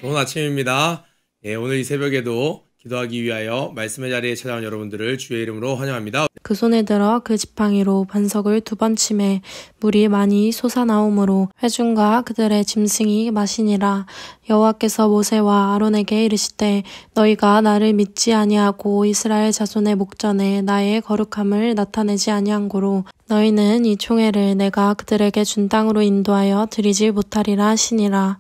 좋은 아침입니다. 오늘 이 새벽에도 기도하기 위하여 말씀의 자리에 찾아온 여러분들을 주의 이름으로 환영합니다. 그 손에 들어 그 지팡이로 반석을 2번 치매 물이 많이 솟아나오므로 회중과 그들의 짐승이 마시니라. 여호와께서 모세와 아론에게 이르시되 너희가 나를 믿지 아니하고 이스라엘 자손의 목전에 나의 거룩함을 나타내지 아니한 고로 너희는 이 총회를 내가 그들에게 준 땅으로 인도하여 드리지 못하리라 하시니라.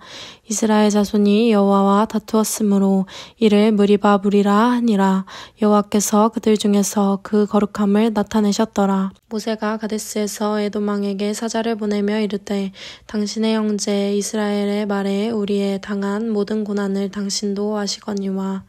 이스라엘 자손이 여호와와 다투었으므로 이를 무리바 무리라 하니라. 여호와께서 그들 중에서 그 거룩함을 나타내셨더라. 모세가 가데스에서 에돔 왕에게 사자를 보내며 이르되 당신의 형제 이스라엘의 말에 우리의 당한 모든 고난을 당신도 아시거니와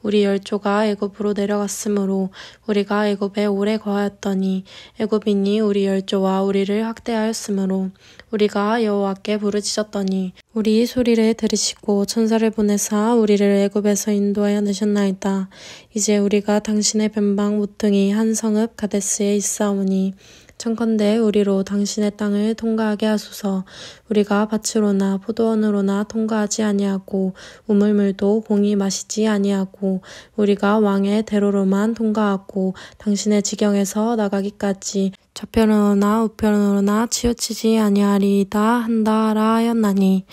우리 열조가 애굽으로 내려갔으므로 우리가 애굽에 오래 거하였더니 애굽인이 우리 열조와 우리를 학대하였으므로 우리가 여호와께 부르짖었더니 우리 소리를 들으시고 천사를 보내사 우리를 애굽에서 인도하여 내셨나이다. 이제 우리가 당신의 변방 모퉁이 한 성읍 가데스에 있사오니 청컨대 우리로 당신의 땅을 통과하게 하소서. 우리가 밭으로나 포도원으로나 통과하지 아니하고 우물물도 공히 마시지 아니하고 우리가 왕의 대로로만 통과하고 당신의 지경에서 나가기까지 좌편으로나 우편으로나 치우치지 아니하리이다 한다라 하였나니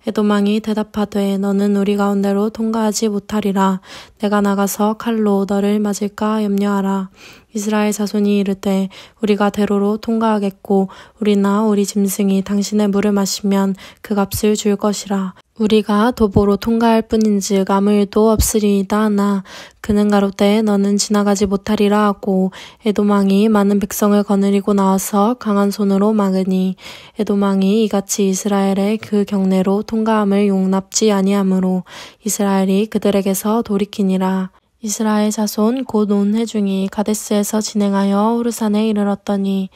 에돔 왕이 대답하되 너는 우리 가운데로 통과하지 못하리라. 내가 나가서 칼로 너를 맞을까 염려하라. 이스라엘 자손이 이르되 우리가 대로로 통과하겠고 우리나 우리 짐승이 당신의 물을 마시면 그 값을 줄 것이라. 우리가 도보로 통과할 뿐인즉 아무 일도 없으리이다 하나 그는 가로되 너는 지나가지 못하리라 하고 에돔 왕이 많은 백성을 거느리고 나와서 강한 손으로 막으니 에돔 왕이 이같이 이스라엘의 그 경내로 통과함을 용납지 아니하므로 이스라엘이 그들에게서 돌이키니라. 이스라엘 자손 곧 온 회중이 가데스에서 진행하여 호르산에 이르렀더니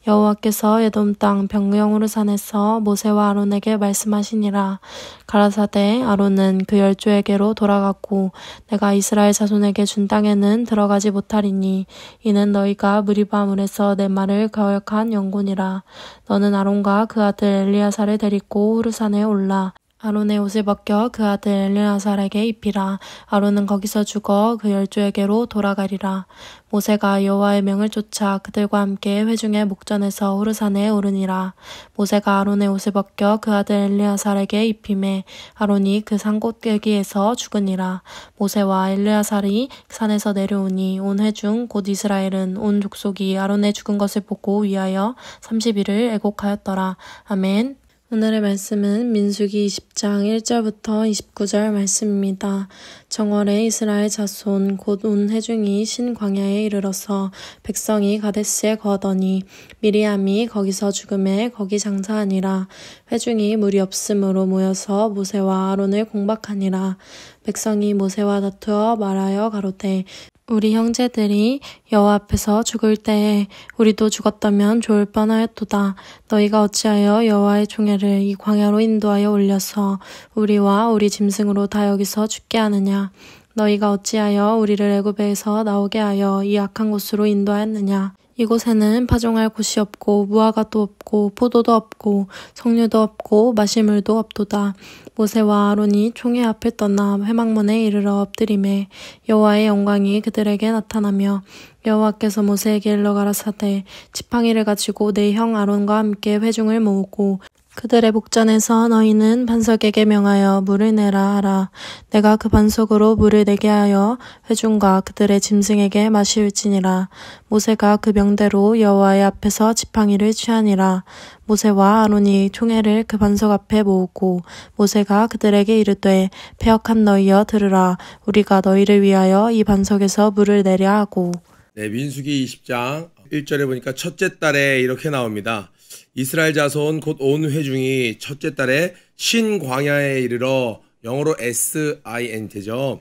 여호와께서 에돔 땅 병경 호르산에서 모세와 아론에게 말씀하시니라. 가라사대 아론은 그 열조에게로 돌아갔고 내가 이스라엘 자손에게 준 땅에는 들어가지 못하리니 이는 너희가 무리바 물에서 내 말을 거역한 영곤이라. 너는 아론과 그 아들 엘리야사를 데리고 호르산에 올라 아론의 옷을 벗겨 그 아들 엘르아살에게 입히라. 아론은 거기서 죽어 그 열조에게로 돌아가리라. 모세가 여호와의 명을 쫓아 그들과 함께 회중의 목전에서 호르산에 오르니라. 모세가 아론의 옷을 벗겨 그 아들 엘르아살에게 입히매 아론이 그 산 꼭대기에서 죽으니라. 모세와 엘르아살이 산에서 내려오니 온 회중 곧 이스라엘은 온 족속이 아론의 죽은 것을 보고 위하여 30일을 애곡하였더라. 아멘. 오늘의 말씀은 민수기 20장 1절부터 29절 말씀입니다. 정월에 이스라엘 자손 곧 온 회중이 신광야에 이르러서 백성이 가데스에 거하더니 미리암이 거기서 죽음에 거기 장사하니라. 회중이 물이 없으므로 모여서 모세와 아론을 공박하니라. 백성이 모세와 다투어 말하여 가로되 우리 형제들이 여호와 앞에서 죽을 때에 우리도 죽었다면 좋을 뻔하였도다. 너희가 어찌하여 여호와의 총회를 이 광야로 인도하여 올려서 우리와 우리 짐승으로 다 여기서 죽게 하느냐. 너희가 어찌하여 우리를 애굽에서 나오게 하여 이 악한 곳으로 인도하였느냐. 이곳에는 파종할 곳이 없고 무화과도 없고 포도도 없고 석류도 없고 마실 물도 없도다. 모세와 아론이 총회 앞을 떠나 회막문에 이르러 엎드리매 여호와의 영광이 그들에게 나타나며 여호와께서 모세에게 일러 가라사대 지팡이를 가지고 내 형 아론과 함께 회중을 모으고 그들의 목전에서 너희는 반석에게 명하여 물을 내라 하라. 내가 그 반석으로 물을 내게 하여 회중과 그들의 짐승에게 마실지니라. 모세가 그 명대로 여호와의 앞에서 지팡이를 취하니라. 모세와 아론이 총회를 그 반석 앞에 모으고 모세가 그들에게 이르되 패역한 너희여 들으라. 우리가 너희를 위하여 이 반석에서 물을 내려 하고. 민수기 20장 1절에 보니까 첫째 달에 이렇게 나옵니다. 이스라엘 자손 곧 온 회중이 첫째 달에 신광야에 이르러 영어로 SINT죠.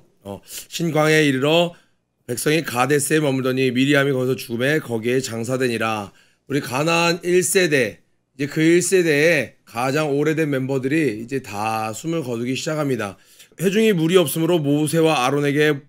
신광야에 이르러 백성이 가데스에 머물더니 미리암이 거기서 죽음에 거기에 장사되니라. 우리 가나안 1세대 이제 그 1세대에 가장 오래된 멤버들이 이제 다 숨을 거두기 시작합니다. 회중이 물이 없으므로 모세와 아론에게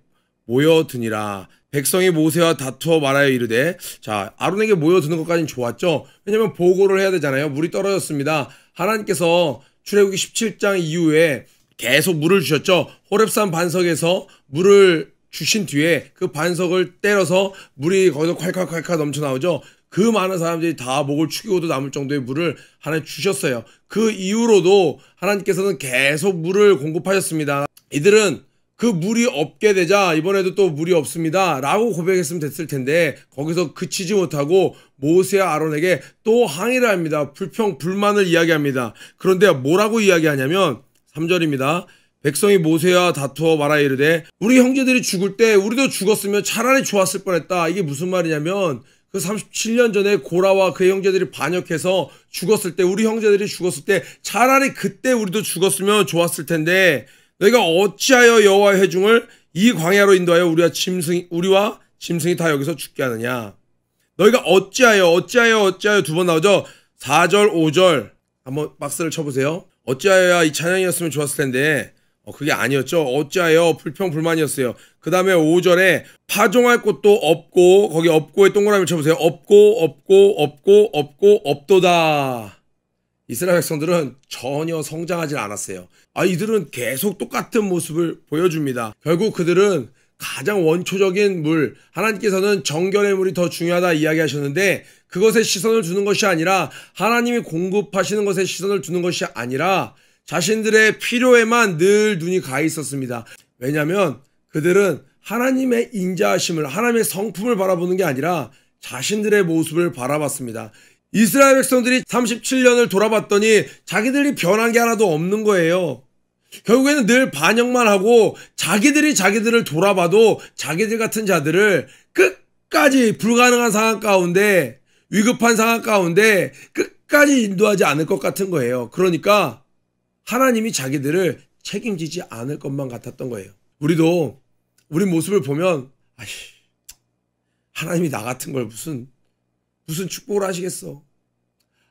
모여드니라. 백성이 모세와 다투어 말하여 이르되, 자, 아론에게 모여드는 것까지는 좋았죠. 왜냐면 보고를 해야 되잖아요. 물이 떨어졌습니다. 하나님께서 출애굽기 17장 이후에 계속 물을 주셨죠. 호렙산 반석에서 물을 주신 뒤에 그 반석을 때려서 물이 거기서 콸콸콸콸 넘쳐 나오죠. 그 많은 사람들이 다 목을 축이고도 남을 정도의 물을 하나님 주셨어요. 그 이후로도 하나님께서는 계속 물을 공급하셨습니다. 이들은 그 물이 없게 되자 이번에도 또 물이 없습니다 라고 고백했으면 됐을 텐데 거기서 그치지 못하고 모세와 아론에게 또 항의를 합니다. 불평불만을 이야기합니다. 그런데 뭐라고 이야기하냐면 3절입니다. 백성이 모세와 다투어 말하여 이르되 우리 형제들이 죽을 때 우리도 죽었으면 차라리 좋았을 뻔했다. 이게 무슨 말이냐면 그 37년 전에 고라와 그의 형제들이 반역해서 죽었을 때 우리 형제들이 죽었을 때 차라리 그때 우리도 죽었으면 좋았을 텐데 너희가 어찌하여 여호와의 회중을 이 광야로 인도하여 우리와 짐승이 다 여기서 죽게 하느냐. 너희가 어찌하여 두 번 나오죠. 4절 5절 한번 박스를 쳐보세요. 어찌하여야 이 찬양이었으면 좋았을 텐데 그게 아니었죠. 어찌하여 불평불만이었어요. 그 다음에 5절에 파종할 곳도 없고 거기 없고에 동그라미 쳐보세요. 없고 없도다. 이스라엘 백성들은 전혀 성장하지 않았어요. 이들은 계속 똑같은 모습을 보여줍니다. 결국 그들은 가장 원초적인 물, 하나님께서는 정결의 물이 더 중요하다 이야기하셨는데 그것에 시선을 두는 것이 아니라 하나님이 공급하시는 것에 시선을 두는 것이 아니라 자신들의 필요에만 늘 눈이 가 있었습니다. 왜냐하면 그들은 하나님의 인자하심을, 하나님의 성품을 바라보는 게 아니라 자신들의 모습을 바라봤습니다. 이스라엘 백성들이 37년을 돌아봤더니 자기들이 변한 게 하나도 없는 거예요. 결국에는 늘 반역만 하고 자기들이 자기들을 돌아봐도 자기들 같은 자들을 끝까지 불가능한 상황 가운데, 위급한 상황 가운데 끝까지 인도하지 않을 것 같은 거예요. 그러니까 하나님이 자기들을 책임지지 않을 것만 같았던 거예요. 우리도 우리 모습을 보면 하나님이 나 같은 걸 무슨 축복을 하시겠어.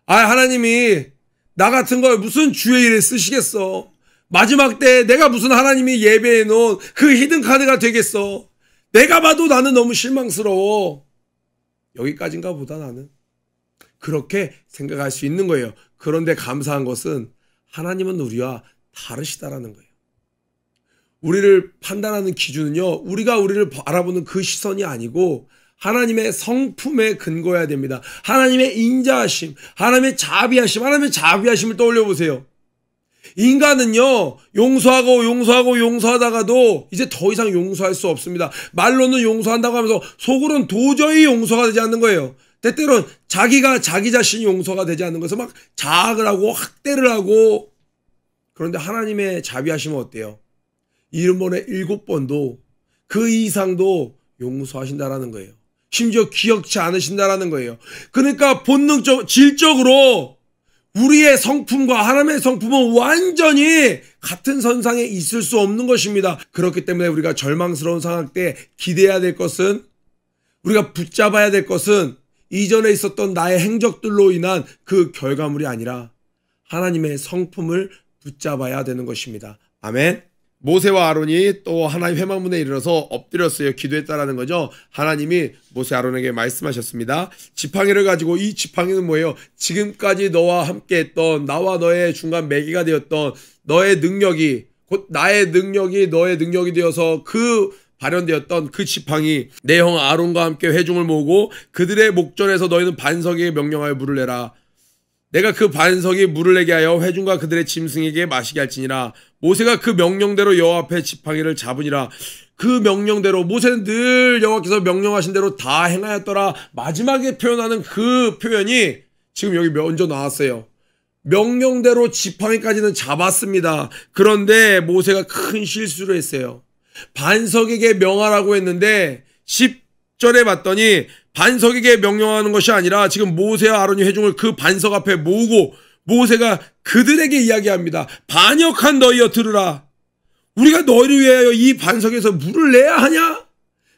하나님이 나 같은 걸 무슨 주의 일에 쓰시겠어. 마지막 때 내가 무슨 하나님이 예배해 놓은 그 히든카드가 되겠어. 내가 봐도 나는 너무 실망스러워. 여기까지인가 보다 나는. 그렇게 생각할 수 있는 거예요. 그런데 감사한 것은 하나님은 우리와 다르시다라는 거예요. 우리를 판단하는 기준은요, 우리가 우리를 바라보는 그 시선이 아니고 하나님의 성품에 근거해야 됩니다. 하나님의 인자하심, 하나님의 자비하심을 떠올려 보세요. 인간은요, 용서하다가도 이제 더 이상 용서할 수 없습니다. 말로는 용서한다고 하면서 속으로는 도저히 용서가 되지 않는 거예요. 때때로는 자기 자신이 용서가 되지 않는 것을 막 자학을 하고 학대를 하고. 그런데 하나님의 자비하심은 어때요? 7번에 7번도 그 이상도 용서하신다라는 거예요. 심지어 기억치 않으신다라는 거예요. 그러니까 질적으로 우리의 성품과 하나님의 성품은 완전히 같은 선상에 있을 수 없는 것입니다. 그렇기 때문에 우리가 절망스러운 상황 때 기대해야 될 것은, 우리가 붙잡아야 될 것은 이전에 있었던 나의 행적들로 인한 그 결과물이 아니라 하나님의 성품을 붙잡아야 되는 것입니다. 아멘. 모세와 아론이 또 하나님 회막문에 이르러서 엎드렸어요. 기도했다라는 거죠. 하나님이 모세 아론에게 말씀하셨습니다. 지팡이를 가지고, 이 지팡이는 뭐예요? 지금까지 너와 함께했던, 나와 너의 중간 매개가 되었던 너의 능력이, 곧 나의 능력이 너의 능력이 되어서 발현되었던 그 지팡이, 내 형 아론과 함께 회중을 모으고 그들의 목전에서 너희는 반석에게 명령하여 물을 내라. 내가 그 반석이 물을 내게 하여 회중과 그들의 짐승에게 마시게 할지니라. 모세가 그 명령대로 여호와 앞에 지팡이를 잡으니라. 그 명령대로, 모세는 늘 여호와께서 명령하신 대로 다 행하였더라. 마지막에 표현하는 그 표현이 지금 여기 먼저 나왔어요. 명령대로 지팡이까지는 잡았습니다. 그런데 모세가 큰 실수를 했어요. 반석에게 명하라고 했는데 10절에 봤더니 반석에게 명령하는 것이 아니라 지금 모세와 아론이 회중을 그 반석 앞에 모으고 모세가 그들에게 이야기합니다. 반역한 너희여 들으라. 우리가 너희를 위하여 이 반석에서 물을 내야 하냐?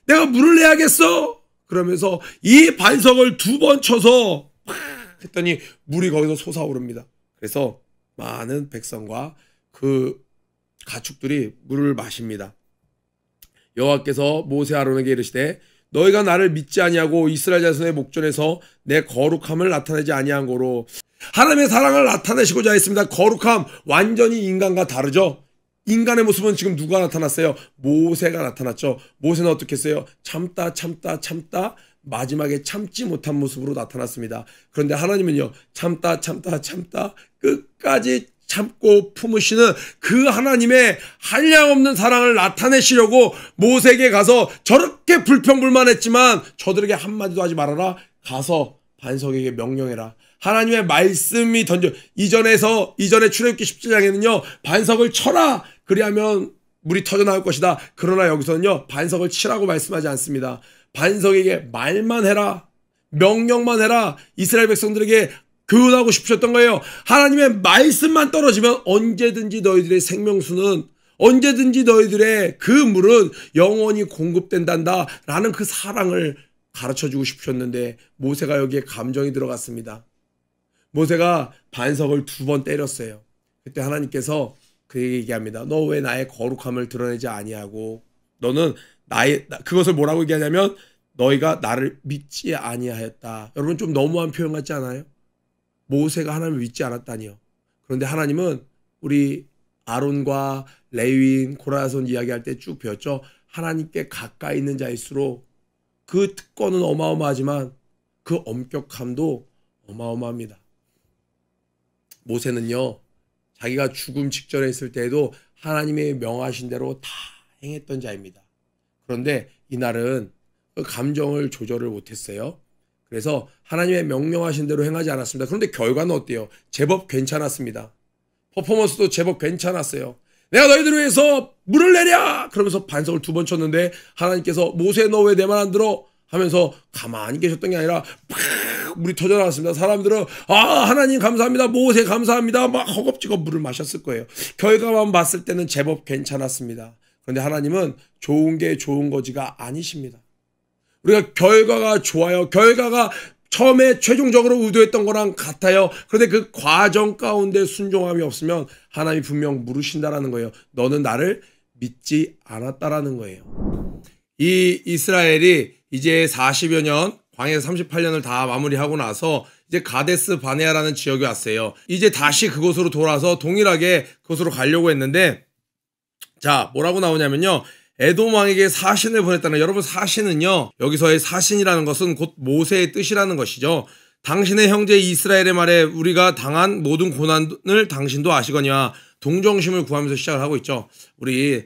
내가 물을 내야겠어? 그러면서 이 반석을 2번 쳐서 했더니 물이 거기서 솟아오릅니다. 그래서 많은 백성과 그 가축들이 물을 마십니다. 여호와께서 모세 아론에게 이르시되 너희가 나를 믿지 아니하고 이스라엘 자손의 목전에서 내 거룩함을 나타내지 아니한 거로. 하나님의 사랑을 나타내시고자 했습니다. 거룩함 완전히 인간과 다르죠. 인간의 모습은 지금 누가 나타났어요? 모세가 나타났죠. 모세는 어떻게 했어요? 참다 마지막에 참지 못한 모습으로 나타났습니다. 그런데 하나님은요, 참다 끝까지 참고 품으시는 그 하나님의 한량없는 사랑을 나타내시려고 모세에게 가서 저렇게 불평불만했지만 저들에게 한마디도 하지 말아라. 가서 반석에게 명령해라. 하나님의 말씀이 이전에 출애굽기 17장에는요, 반석을 쳐라. 그리하면 물이 터져 나올 것이다. 그러나 여기서는요, 반석을 치라고 말씀하지 않습니다. 반석에게 말만 해라. 명령만 해라. 이스라엘 백성들에게 교훈하고 싶으셨던 거예요. 하나님의 말씀만 떨어지면 언제든지 너희들의 생명수는, 언제든지 너희들의 그 물은 영원히 공급된단다 라는 그 사랑을 가르쳐주고 싶으셨는데 모세가 여기에 감정이 들어갔습니다. 모세가 반석을 2번 때렸어요. 그때 하나님께서 그에게 얘기합니다. 너 왜 나의 거룩함을 드러내지 아니하고, 너는 그것을 뭐라고 얘기하냐면 너희가 나를 믿지 아니하였다. 여러분, 좀 너무한 표현 같지 않아요? 모세가 하나님을 믿지 않았다니요. 그런데 하나님은 우리 아론과 레위인, 고라손 이야기할 때 쭉 배웠죠. 하나님께 가까이 있는 자일수록 그 특권은 어마어마하지만 그 엄격함도 어마어마합니다. 모세는요, 자기가 죽음 직전에 있을 때에도 하나님의 명하신 대로 다 행했던 자입니다. 그런데 이날은 그 감정을 조절을 못했어요. 그래서 하나님의 명령하신 대로 행하지 않았습니다. 그런데 결과는 어때요? 제법 괜찮았습니다. 퍼포먼스도 제법 괜찮았어요. 내가 너희들을 위해서 물을 내랴! 그러면서 반석을 2번 쳤는데 하나님께서 모세 너 왜 내 말 안 들어? 하면서 가만히 계셨던 게 아니라 팍 물이 터져 나왔습니다. 사람들은 하나님 감사합니다. 모세 감사합니다. 막 허겁지겁 물을 마셨을 거예요. 결과만 봤을 때는 제법 괜찮았습니다. 그런데 하나님은 좋은 게 좋은 거지가 아니십니다. 우리가 결과가 좋아요. 결과가 처음에 최종적으로 의도했던 거랑 같아요. 그런데 그 과정 가운데 순종함이 없으면 하나님이 분명 물으신다라는 거예요. 너는 나를 믿지 않았다라는 거예요. 이 이스라엘이 이제 40여 년, 광야에서 38년을 다 마무리하고 나서 이제 가데스 바네아라는 지역에 왔어요. 이제 다시 그곳으로 돌아서 동일하게 그곳으로 가려고 했는데, 자, 뭐라고 나오냐면요. 에돔 왕에게 사신을 보냈다는, 여러분 사신은요, 여기서의 사신이라는 것은 곧 모세의 뜻이라는 것이죠. 당신의 형제 이스라엘의 말에 우리가 당한 모든 고난을 당신도 아시거니와 동정심을 구하면서 시작을 하고 있죠. 우리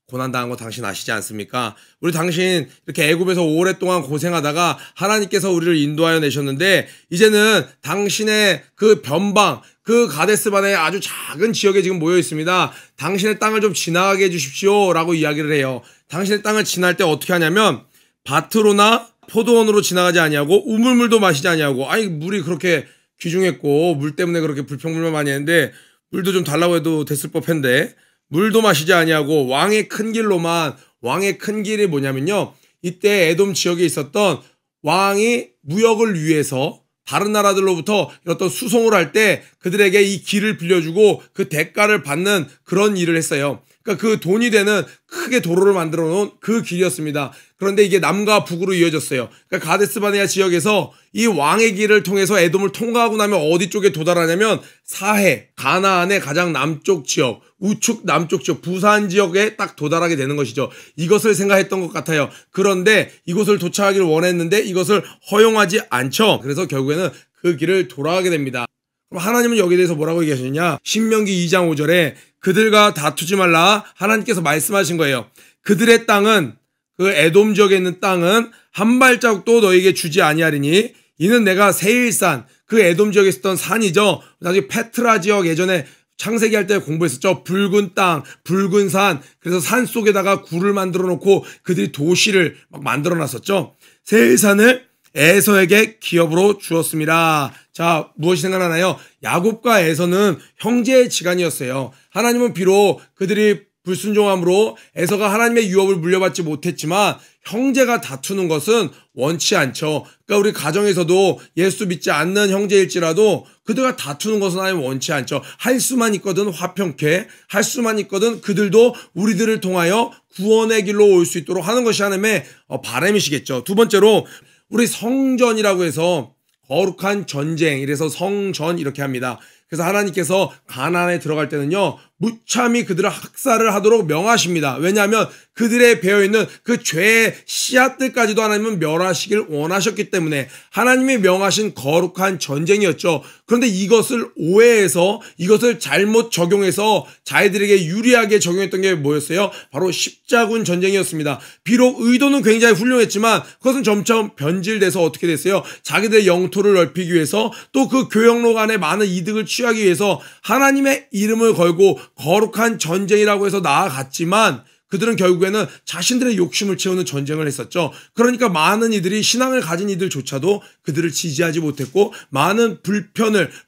고난당한 거 당신 아시지 않습니까? 우리 당신 이렇게 애굽에서 오랫동안 고생하다가 하나님께서 우리를 인도하여 내셨는데 이제는 당신의 그 변방, 그 가데스반의 아주 작은 지역에 지금 모여 있습니다. 당신의 땅을 좀 지나가게 해주십시오 라고 이야기를 해요. 당신의 땅을 지날 때 어떻게 하냐면 밭으로나 포도원으로 지나가지 아니하고 우물물도 마시지 아니하고, 아니 물이 그렇게 귀중했고 물 때문에 그렇게 불평불만 많이 했는데 물도 좀 달라고 해도 됐을 법한데 물도 마시지 아니하고 왕의 큰 길로만, 왕의 큰 길이 뭐냐면요, 이때 에돔 지역에 있었던 왕이 무역을 위해서 다른 나라들로부터 어떤 수송을 할 때 그들에게 이 길을 빌려주고 그 대가를 받는 그런 일을 했어요. 그러니까 그 돈이 되는 크게 도로를 만들어 놓은 그 길이었습니다. 그런데 이게 남과 북으로 이어졌어요. 그러니까 가데스바네아 지역에서 이 왕의 길을 통해서 에돔을 통과하고 나면 어디 쪽에 도달하냐면 사해, 가나안의 가장 남쪽 지역, 우측 남쪽 지역, 부산 지역에 딱 도달하게 되는 것이죠. 이것을 생각했던 것 같아요. 그런데 이곳을 도착하기를 원했는데 이것을 허용하지 않죠. 그래서 결국에는 그 길을 돌아가게 됩니다. 그럼 하나님은 여기에 대해서 뭐라고 얘기하시느냐? 신명기 2장 5절에 그들과 다투지 말라 하나님께서 말씀하신 거예요. 그들의 땅은, 그 에돔 지역에 있는 땅은 한 발자국도 너에게 주지 아니하리니 이는 내가 세일산, 그 에돔 지역에 있었던 산이죠. 나중에 페트라 지역 예전에 창세기 할 때 공부했었죠. 붉은 땅, 붉은 산. 그래서 산 속에다가 굴을 만들어 놓고 그들이 도시를 막 만들어 놨었죠. 세일산을 에서에게 기업으로 주었습니다. 자, 무엇이 생각나나요? 야곱과 에서는 형제의 지간이었어요. 하나님은 비록 그들이 불순종함으로 에서가 하나님의 유업을 물려받지 못했지만 형제가 다투는 것은 원치 않죠. 그러니까 우리 가정에서도 예수 믿지 않는 형제일지라도 그들과 다투는 것은 하나님 원치 않죠. 할 수만 있거든 화평케, 할 수만 있거든 그들도 우리들을 통하여 구원의 길로 올 수 있도록 하는 것이 하나님의 바람이시겠죠. 두 번째로 우리 성전이라고 해서 거룩한 전쟁, 이래서 성전 이렇게 합니다. 그래서 하나님께서 가나안에 들어갈 때는요, 무참히 그들을 학살을 하도록 명하십니다. 왜냐하면 그들의 배어있는 그 죄의 씨앗들까지도 하나님은 멸하시길 원하셨기 때문에 하나님이 명하신 거룩한 전쟁이었죠. 그런데 이것을 오해해서 이것을 잘못 적용해서 자기들에게 유리하게 적용했던 게 뭐였어요? 바로 십자군 전쟁이었습니다. 비록 의도는 굉장히 훌륭했지만 그것은 점점 변질돼서 어떻게 됐어요? 자기들의 영토를 넓히기 위해서 또 그 교역로 간의 많은 이득을 취하기 위해서 하나님의 이름을 걸고 거룩한 전쟁이라고 해서 나아갔지만 그들은 결국에는 자신들의 욕심을 채우는 전쟁을 했었죠. 그러니까 많은 이들이 신앙을 가진 이들조차도 그들을 지지하지 못했고 많은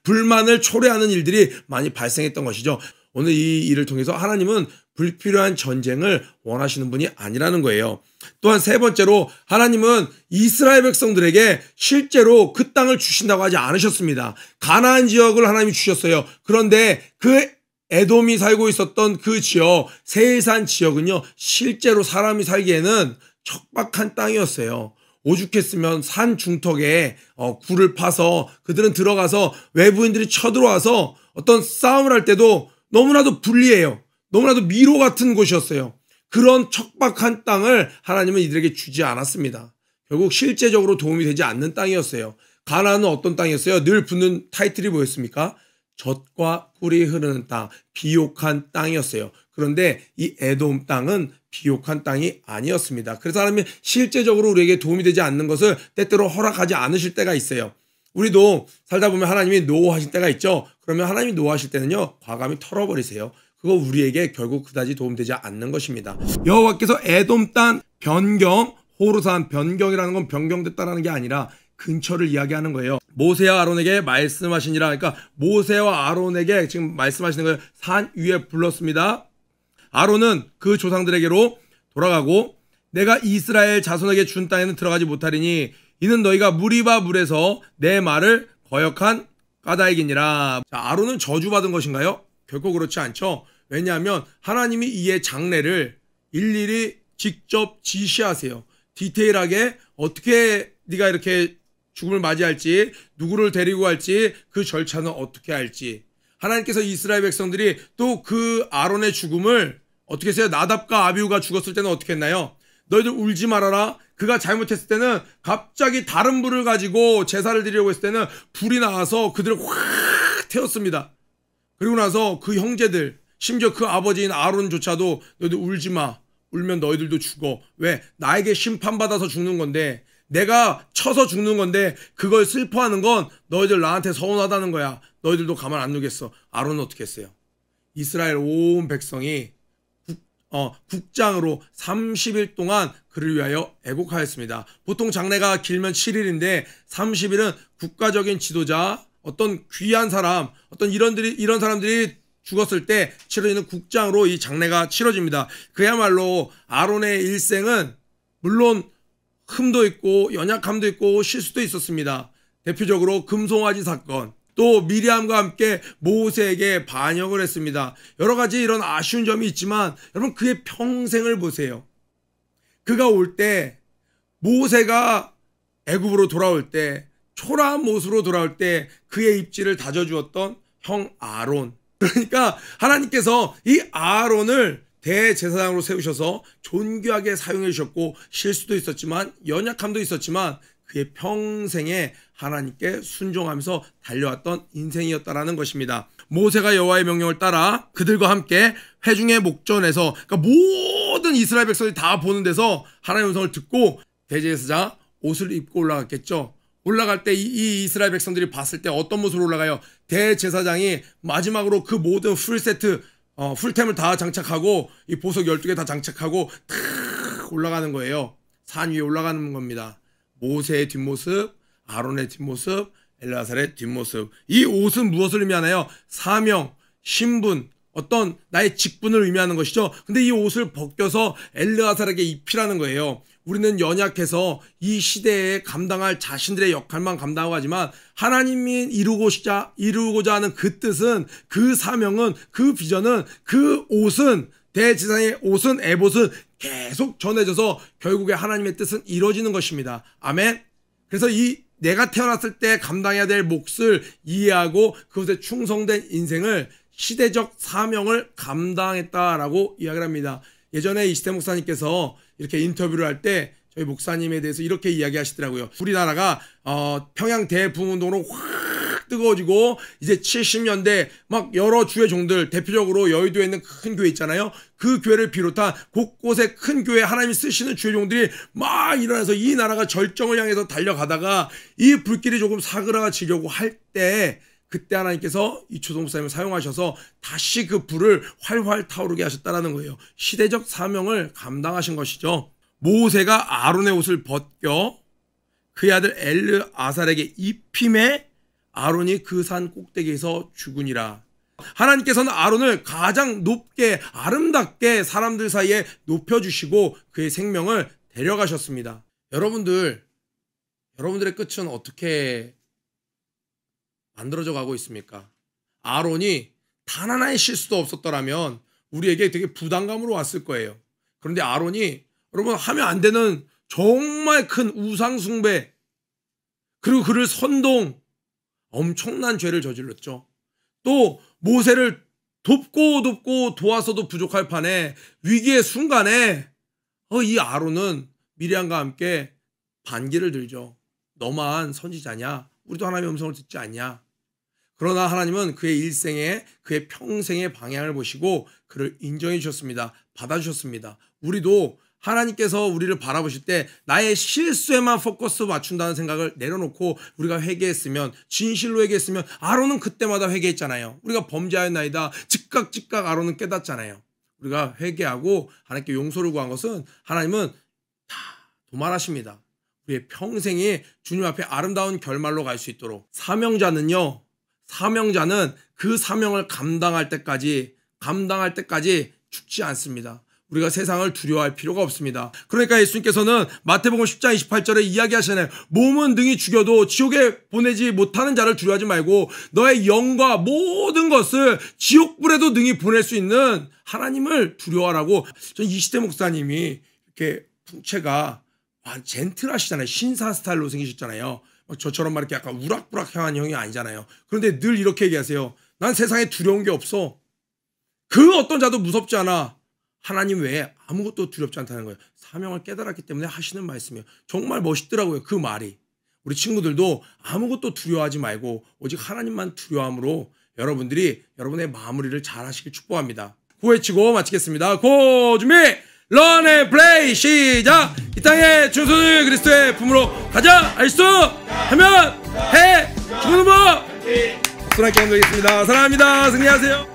불만을 초래하는 일들이 많이 발생했던 것이죠. 오늘 이 일을 통해서 하나님은 불필요한 전쟁을 원하시는 분이 아니라는 거예요. 또한 세 번째로 하나님은 이스라엘 백성들에게 실제로 그 땅을 주신다고 하지 않으셨습니다. 가나안 지역을 하나님이 주셨어요. 그런데 그 에돔이 살고 있었던 그 지역, 세일산 지역은요, 실제로 사람이 살기에는 척박한 땅이었어요. 오죽했으면 산 중턱에 굴을 파서 그들은 들어가서 외부인들이 쳐들어와서 어떤 싸움을 할 때도 너무나도 불리해요. 너무나도 미로 같은 곳이었어요. 그런 척박한 땅을 하나님은 이들에게 주지 않았습니다. 결국 실제적으로 도움이 되지 않는 땅이었어요. 가나안은 어떤 땅이었어요? 늘 붙는 타이틀이 뭐였습니까? 젖과 꿀이 흐르는 땅, 비옥한 땅이었어요. 그런데 이 에돔 땅은 비옥한 땅이 아니었습니다. 그래서 하나님이 실제적으로 우리에게 도움이 되지 않는 것을 때때로 허락하지 않으실 때가 있어요. 우리도 살다 보면 하나님이 노하실 때가 있죠. 그러면 하나님이 노하실 때는요, 과감히 털어버리세요. 그거 우리에게 결국 그다지 도움되지 않는 것입니다. 여호와께서 에돔 땅 변경, 호르산 변경이라는 건 변경됐다라는 게 아니라 근처를 이야기하는 거예요. 모세와 아론에게 말씀하시니라. 그러니까 모세와 아론에게 지금 말씀하시는 거예요. 산 위에 불렀습니다. 아론은 그 조상들에게로 돌아가고 내가 이스라엘 자손에게 준 땅에는 들어가지 못하리니 이는 너희가 무리바 물에서 내 말을 거역한 까닭이니라. 자, 아론은 저주받은 것인가요? 결코 그렇지 않죠. 왜냐하면 하나님이 이의 장례를 일일이 직접 지시하세요. 디테일하게 어떻게 네가 이렇게 죽음을 맞이할지, 누구를 데리고 갈지, 그 절차는 어떻게 할지. 하나님께서 이스라엘 백성들이 또 그 아론의 죽음을 어떻게 했어요? 나답과 아비후가 죽었을 때는 어떻게 했나요? 너희들 울지 말아라. 그가 잘못했을 때는 갑자기 다른 불을 가지고 제사를 드리려고 했을 때는 불이 나와서 그들을 확 태웠습니다. 그리고 나서 그 형제들, 심지어 그 아버지인 아론조차도 너희들 울지 마. 울면 너희들도 죽어. 왜? 나에게 심판받아서 죽는 건데, 내가 쳐서 죽는 건데 그걸 슬퍼하는 건 너희들 나한테 서운하다는 거야. 너희들도 가만 안 두겠어. 아론은 어떻게 했어요? 이스라엘 온 백성이 국장으로 30일 동안 그를 위하여 애곡하였습니다. 보통 장례가 길면 7일인데 30일은 국가적인 지도자, 어떤 귀한 사람, 이런 사람들이 죽었을 때 치러지는 국장으로 이 장례가 치러집니다. 그야말로 아론의 일생은 물론 흠도 있고 연약함도 있고 실수도 있었습니다. 대표적으로 금송아지 사건, 또 미리암과 함께 모세에게 반역을 했습니다. 여러 가지 이런 아쉬운 점이 있지만 여러분 그의 평생을 보세요. 그가 올 때, 모세가 애굽으로 돌아올 때, 초라한 모습으로 돌아올 때 그의 입지를 다져주었던 형 아론. 그러니까 하나님께서 이 아론을 대제사장으로 세우셔서 존귀하게 사용해 주셨고 실수도 있었지만 연약함도 있었지만 그의 평생에 하나님께 순종하면서 달려왔던 인생이었다라는 것입니다. 모세가 여호와의 명령을 따라 그들과 함께 회중의 목전에서, 그러니까 모든 이스라엘 백성이 다 보는 데서 하나님의 음성을 듣고 대제사장 옷을 입고 올라갔겠죠. 올라갈 때 이 이스라엘 백성들이 봤을 때 어떤 모습으로 올라가요? 대제사장이 마지막으로 그 모든 풀세트, 풀템을 다 장착하고 이 보석 12개 다 장착하고 탁 올라가는 거예요. 산 위에 올라가는 겁니다. 모세의 뒷모습, 아론의 뒷모습, 엘르아살의 뒷모습. 이 옷은 무엇을 의미하나요? 사명, 신분, 어떤 나의 직분을 의미하는 것이죠. 근데 이 옷을 벗겨서 엘르아살에게 입히라는 거예요. 우리는 연약해서 이 시대에 감당할 자신들의 역할만 감당하고 하지만 하나님이 이루고자 하는 그 뜻은, 그 사명은, 그 비전은, 그 옷은, 대제사장의 옷은, 에봇은 계속 전해져서 결국에 하나님의 뜻은 이루어지는 것입니다. 아멘. 그래서 내가 태어났을 때 감당해야 될 몫을 이해하고 그것에 충성된 인생을 시대적 사명을 감당했다라고 이야기를 합니다. 예전에 이시태 목사님께서 이렇게 인터뷰를 할 때 저희 목사님에 대해서 이렇게 이야기하시더라고요. 우리나라가 평양 대붕운동으로 확 뜨거워지고 이제 70년대 막 여러 주의 종들, 대표적으로 여의도에 있는 큰 교회 있잖아요. 그 교회를 비롯한 곳곳에 큰 교회 하나님이 쓰시는 주의 종들이 막 일어나서 이 나라가 절정을 향해서 달려가다가 이 불길이 조금 사그라지려고 할 때 그때 하나님께서 이초동 목사님을 사용하셔서 다시 그 불을 활활 타오르게 하셨다는 거예요. 시대적 사명을 감당하신 것이죠. 모세가 아론의 옷을 벗겨 그의 아들 엘르아살에게 입힘에 아론이 그 산 꼭대기에서 죽으니라. 하나님께서는 아론을 가장 높게 아름답게 사람들 사이에 높여주시고 그의 생명을 데려가셨습니다. 여러분들의 끝은 어떻게 만들어져 가고 있습니까? 아론이 단 하나의 실수도 없었더라면 우리에게 되게 부담감으로 왔을 거예요. 그런데 아론이 여러분 하면 안 되는 정말 큰 우상 숭배 그리고 그를 선동 엄청난 죄를 저질렀죠. 또 모세를 돕고 도와서도 부족할 판에 위기의 순간에 이 아론은 미리암과 함께 반기를 들죠. 너만 선지자냐? 우리도 하나님의 음성을 듣지 않냐? 그러나 하나님은 그의 일생에 그의 평생의 방향을 보시고 그를 인정해 주셨습니다. 받아주셨습니다. 우리도 하나님께서 우리를 바라보실 때 나의 실수에만 포커스 맞춘다는 생각을 내려놓고 우리가 회개했으면 진실로 회개했으면 아론은 그때마다 회개했잖아요. 우리가 범죄하였나이다. 즉각 아론은 깨닫잖아요. 우리가 회개하고 하나님께 용서를 구한 것은 하나님은 다 도말하십니다. 우리의 평생이 주님 앞에 아름다운 결말로 갈 수 있도록 사명자는 그 사명을 감당할 때까지 죽지 않습니다. 우리가 세상을 두려워할 필요가 없습니다. 그러니까 예수님께서는 마태복음 10장 28절에 이야기하시잖아요. 몸은 능히 죽여도 지옥에 보내지 못하는 자를 두려워하지 말고 너의 영과 모든 것을 지옥불에도 능히 보낼 수 있는 하나님을 두려워하라고. 전 이시태 목사님이 이렇게 풍채가 젠틀하시잖아요. 신사 스타일로 생기셨잖아요. 저처럼 막 이렇게 약간 우락부락한 형이 아니잖아요. 그런데 늘 이렇게 얘기하세요. 난 세상에 두려운 게 없어. 그 어떤 자도 무섭지 않아. 하나님 외에 아무것도 두렵지 않다는 거예요. 사명을 깨달았기 때문에 하시는 말씀이에요. 정말 멋있더라고요. 그 말이. 우리 친구들도 아무것도 두려워하지 말고 오직 하나님만 두려워함으로 여러분들이 여러분의 마무리를 잘 하시길 축복합니다. 고 외치고 마치겠습니다. 고 준비 런 앤 플레이 시작. 이 땅에 준수는 그리스도의 품으로 가자. 알 수 하면 해. 죽는 법. 박수로 함께 감사드리겠습니다. 사랑합니다. 승리하세요.